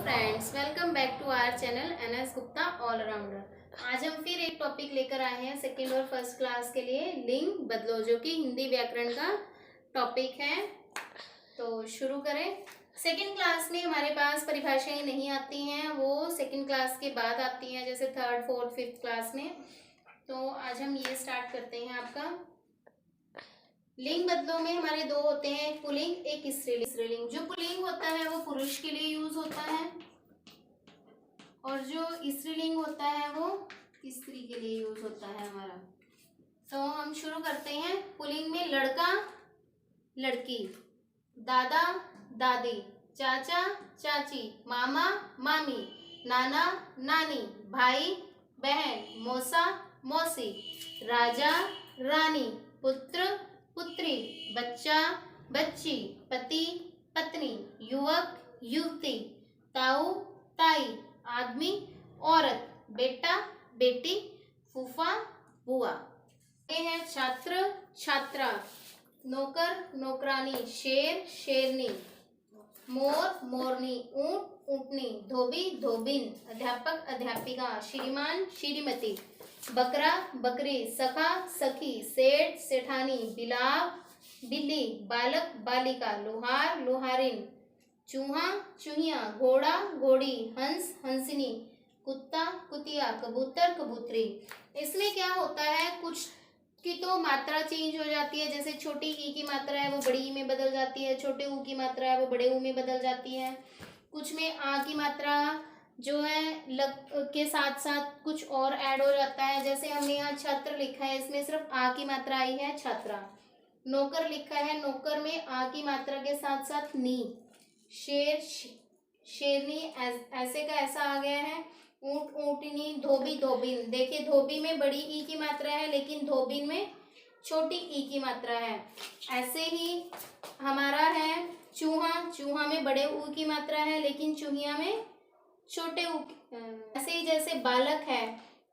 Friends, welcome back to our channel N S Gupta all rounder. आज हम फिर एक टॉपिक लेकर आए हैं सेकेंड और फर्स्ट क्लास के लिए, लिंग बदलो, जो कि हिंदी व्याकरण का टॉपिक है। तो शुरू करें। सेकेंड क्लास में हमारे पास परिभाषाएं नहीं आती हैं, वो सेकेंड क्लास के बाद आती हैं, जैसे थर्ड फोर्थ फिफ्थ क्लास में। तो आज हम ये स्टार्ट करते हैं। आपका लिंग बदलो में हमारे दो होते हैं, एक पुल्लिंग एक स्त्रीलिंग। जो पुल्लिंग होता है वो पुरुष के लिए यूज होता है और जो स्त्रीलिंग होता है वो स्त्री के लिए यूज होता है हमारा। तो हम शुरू करते हैं। पुल्लिंग में लड़का लड़की, दादा दादी, चाचा चाची, मामा मामी, नाना नानी, भाई बहन, मौसा मौसी, राजा रानी, पुत्र पुत्री, बच्चा बच्ची, पति पत्नी, युवक युवती, ताऊ ताई, आदमी औरत, बेटा बेटी, फूफा बुआ। ये है छात्र छात्रा, नौकर नौकरानी, शेर शेरनी, मोर मोरनी, ऊंट ऊंटनी, धोबी धोबिन, अध्यापक अध्यापिका, श्रीमान श्रीमती, बकरा बकरी, सखा सखी, सेठ सेठानी, बिलाव बिल्ली, बालक बालिका, लोहार लोहारिन, चूहा चूहिया, घोड़ा घोड़ी, हंस हंसिनी, कुत्ता कुतिया, कबूतर कबूतरी। इसमें क्या होता है, कुछ की तो मात्रा चेंज हो जाती है, जैसे छोटी ई की मात्रा है वो बड़ी ई में बदल जाती है, छोटे ऊ की मात्रा है वो बड़े ऊ में बदल जाती है। कुछ में आ की मात्रा जो है लग के साथ साथ कुछ और ऐड हो जाता है, जैसे हमने यहाँ छात्र लिखा है, इसमें सिर्फ आ की मात्रा आई है छात्रा। नौकर लिखा है, नौकर में आ की मात्रा के साथ साथ नी। शेर शेरनी ऐसे का ऐसा आ गया है। ऊंट ऊंटनी, धोबी धोबिन। देखिए धोबी में बड़ी ई की मात्रा है लेकिन धोबिन में छोटी ई की मात्रा है। ऐसे ही हमारा है चूहा, चूहा में बड़े ऊ की मात्रा है लेकिन चूहिया में छोटे ऊ। ऐसे ही जैसे बालक है,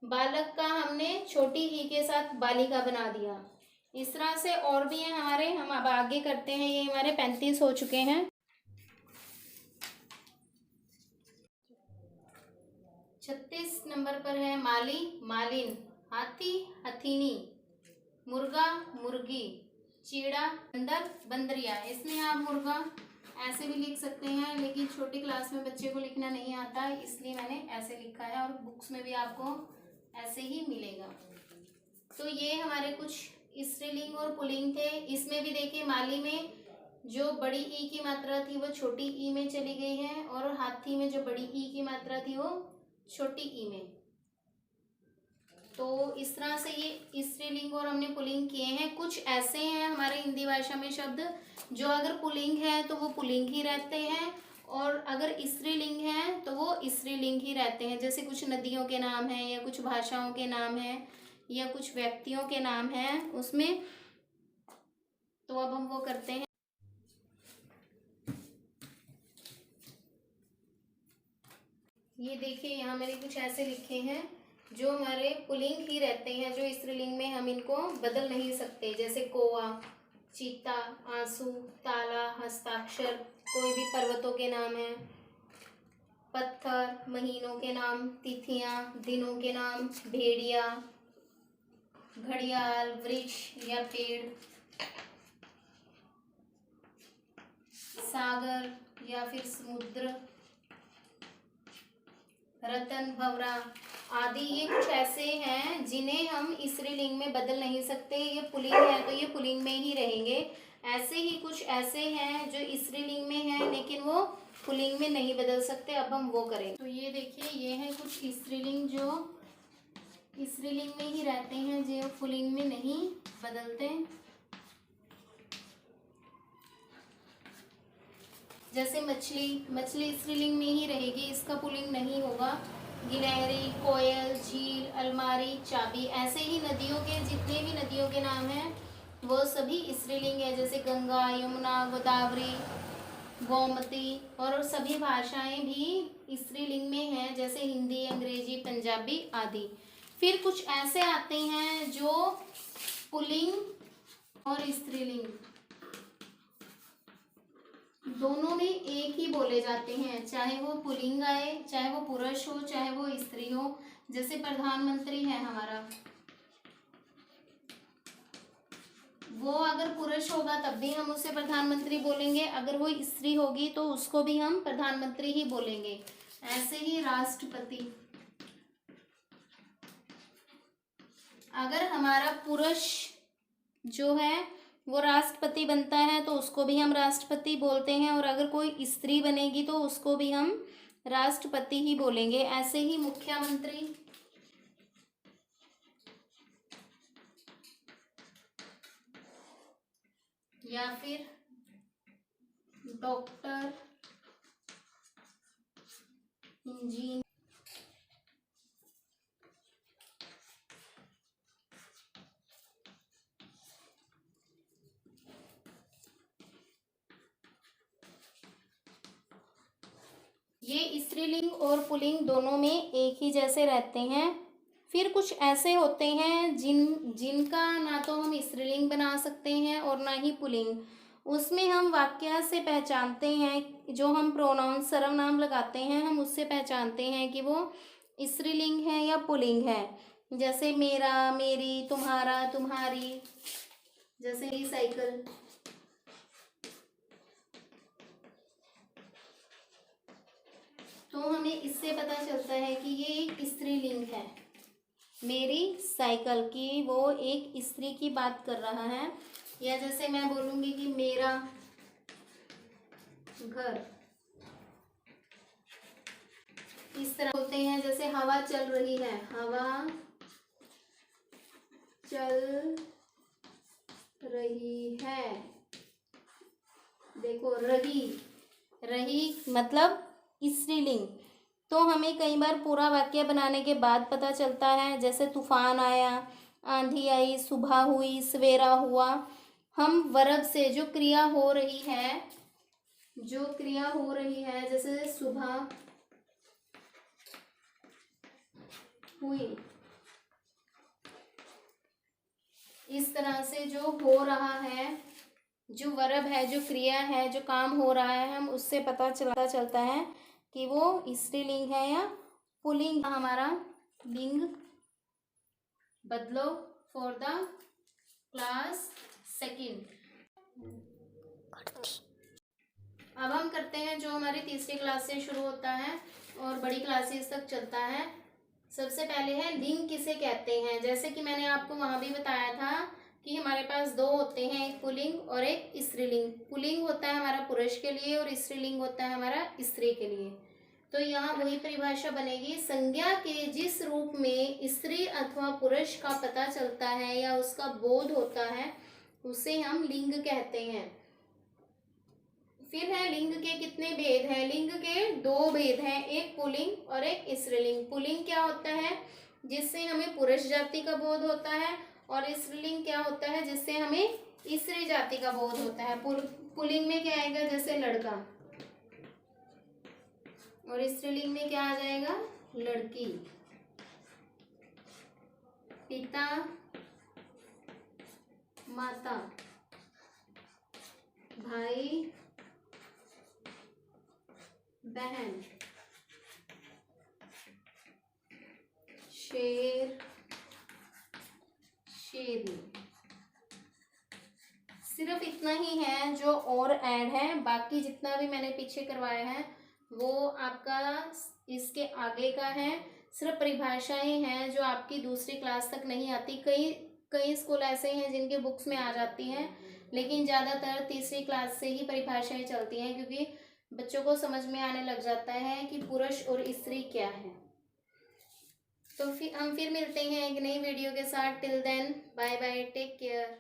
बालक का हमने छोटी ई के साथ बालिका बना दिया। इस तरह से और भी हैं हमारे, हम अब आगे करते हैं। ये हमारे 35 हो चुके हैं। 36 नंबर पर है माली मालिन, हाथी हथीनी, मुर्गा मुर्गी, चीड़ा बंदर बंदरिया। इसमें आप मुर्गा ऐसे भी लिख सकते हैं, लेकिन छोटी क्लास में बच्चे को लिखना नहीं आता इसलिए मैंने ऐसे लिखा है, और बुक्स में भी आपको ऐसे ही मिलेगा। तो ये हमारे कुछ स्त्रीलिंग और पुल्लिंग थे। इसमें भी देखिए माली में जो बड़ी ई की मात्रा थी वो छोटी ई में चली गई है, और हाथी में जो बड़ी ई की मात्रा थी वो छोटी ई में। तो इस तरह से ये स्त्रीलिंग और हमने पुल्लिंग किए हैं। कुछ ऐसे हैं हमारे हिंदी भाषा में शब्द जो अगर पुल्लिंग है तो वो पुल्लिंग ही रहते हैं, और अगर स्त्रीलिंग है तो वो स्त्रीलिंग ही रहते हैं। जैसे कुछ नदियों के नाम हैं, या कुछ भाषाओं के नाम हैं, या कुछ व्यक्तियों के नाम हैं उसमें। तो अब हम वो करते हैं। ये देखिए यहाँ मैंने कुछ ऐसे लिखे हैं जो हमारे पुल्लिंग ही रहते हैं, जो स्त्रीलिंग में हम इनको बदल नहीं सकते। जैसे कोआ, चीता, आंसू, ताला, हस्ताक्षर, कोई भी पर्वतों के नाम हैं, पत्थर, महीनों के नाम, तिथियां, दिनों के नाम, भेड़िया, घड़ियाल, वृक्ष या पेड़, सागर या फिर समुद्र, रतन भवरा आदि। ये कुछ ऐसे हैं जिन्हें हम स्त्रीलिंग में बदल नहीं सकते। ये पुल्लिंग है तो ये पुल्लिंग में ही रहेंगे। ऐसे ही कुछ ऐसे हैं जो स्त्रीलिंग में हैं लेकिन वो पुल्लिंग में नहीं बदल सकते। अब हम वो करें। तो ये देखिए ये है कुछ स्त्रीलिंग जो स्त्रीलिंग में ही रहते हैं, जो पुल्लिंग में नहीं बदलते। जैसे मछली, मछली स्त्रीलिंग में ही रहेगी, इसका पुल्लिंग नहीं होगा। गिलहरी, कोयल, झील, अलमारी, चाबी। ऐसे ही नदियों के जितने भी नदियों के नाम हैं वो सभी स्त्रीलिंग है, जैसे गंगा, यमुना, गोदावरी, गोमती। और सभी भाषाएं भी स्त्रीलिंग में हैं, जैसे हिंदी, अंग्रेजी, पंजाबी आदि। फिर कुछ ऐसे आते हैं जो पुल्लिंग और स्त्रीलिंग दोनों में एक ही बोले जाते हैं, चाहे वो पुल्लिंग आए, चाहे वो पुरुष हो, चाहे वो स्त्री हो। जैसे प्रधानमंत्री है हमारा, वो अगर पुरुष होगा तब भी हम उसे प्रधानमंत्री बोलेंगे, अगर वो स्त्री होगी तो उसको भी हम प्रधानमंत्री ही बोलेंगे। ऐसे ही राष्ट्रपति, अगर हमारा पुरुष जो है वो राष्ट्रपति बनता है तो उसको भी हम राष्ट्रपति बोलते हैं, और अगर कोई स्त्री बनेगी तो उसको भी हम राष्ट्रपति ही बोलेंगे। ऐसे ही मुख्यमंत्री, या फिर डॉक्टर, इंजीनियर, ये स्त्रीलिंग और पुल्लिंग दोनों में एक ही जैसे रहते हैं। फिर कुछ ऐसे होते हैं जिनका ना तो हम स्त्रीलिंग बना सकते हैं और ना ही पुल्लिंग। उसमें हम वाक्य से पहचानते हैं, जो हम प्रोनाउन सर्वनाम लगाते हैं हम उससे पहचानते हैं कि वो स्त्रीलिंग है या पुल्लिंग है। जैसे मेरा, मेरी, तुम्हारा, तुम्हारी, जैसे मेरी साइकिल। तो हमें इससे पता चलता है कि ये एक स्त्रीलिंग है। मेरी साइकिल की, वो एक स्त्री की बात कर रहा है। या जैसे मैं बोलूंगी कि मेरा घर, इस तरह बोलते हैं। जैसे हवा चल रही है, हवा चल रही है। देखो, रही, रही मतलब स्त्रीलिंग। तो हमें कई बार पूरा वाक्य बनाने के बाद पता चलता है। जैसे तूफान आया, आंधी आई, सुबह हुई, सवेरा हुआ। हम वर्ब से जो क्रिया हो रही है, जैसे सुबह हुई, इस तरह से जो हो रहा है, जो वर्ब है, जो क्रिया है, जो काम हो रहा है, हम उससे पता चलता है कि वो स्त्रीलिंग है या पुल्लिंग। हमारा लिंग बदलो फॉर द क्लास सेकंड। अब हम करते हैं जो हमारी तीसरी क्लास से शुरू होता है और बड़ी क्लासेस तक चलता है। सबसे पहले है लिंग किसे कहते हैं। जैसे कि मैंने आपको वहां भी बताया था कि हमारे पास दो होते हैं, एक पुल्लिंग और एक स्त्रीलिंग। पुल्लिंग होता है हमारा पुरुष के लिए और स्त्रीलिंग होता है हमारा स्त्री के लिए। तो यहाँ वही परिभाषा बनेगी, संज्ञा के जिस रूप में स्त्री अथवा पुरुष का पता चलता है या उसका बोध होता है उसे हम लिंग कहते हैं। फिर है लिंग के कितने भेद हैं। लिंग के दो भेद हैं, एक पुल्लिंग और एक स्त्रीलिंग। पुल्लिंग क्या होता है, जिससे हमें पुरुष जाति का बोध होता है, और स्त्रीलिंग क्या होता है, जिससे हमें स्त्री जाति का बोध होता है। पुल्लिंग में क्या आएगा, जैसे लड़का, और स्त्रीलिंग में क्या आ जाएगा, लड़की। पिता, माता, भाई, बहन, शेर, शेरनी। सिर्फ इतना ही है जो और ऐड है, बाकी जितना भी मैंने पीछे करवाया है वो आपका इसके आगे का है। सिर्फ परिभाषाएं हैं जो आपकी दूसरी क्लास तक नहीं आती। कई स्कूल ऐसे हैं जिनके बुक्स में आ जाती हैं, लेकिन ज़्यादातर तीसरी क्लास से ही परिभाषाएं चलती हैं, क्योंकि बच्चों को समझ में आने लग जाता है कि पुरुष और स्त्री क्या है। तो फिर हम मिलते हैं एक नई वीडियो के साथ। Till then bye bye, take care.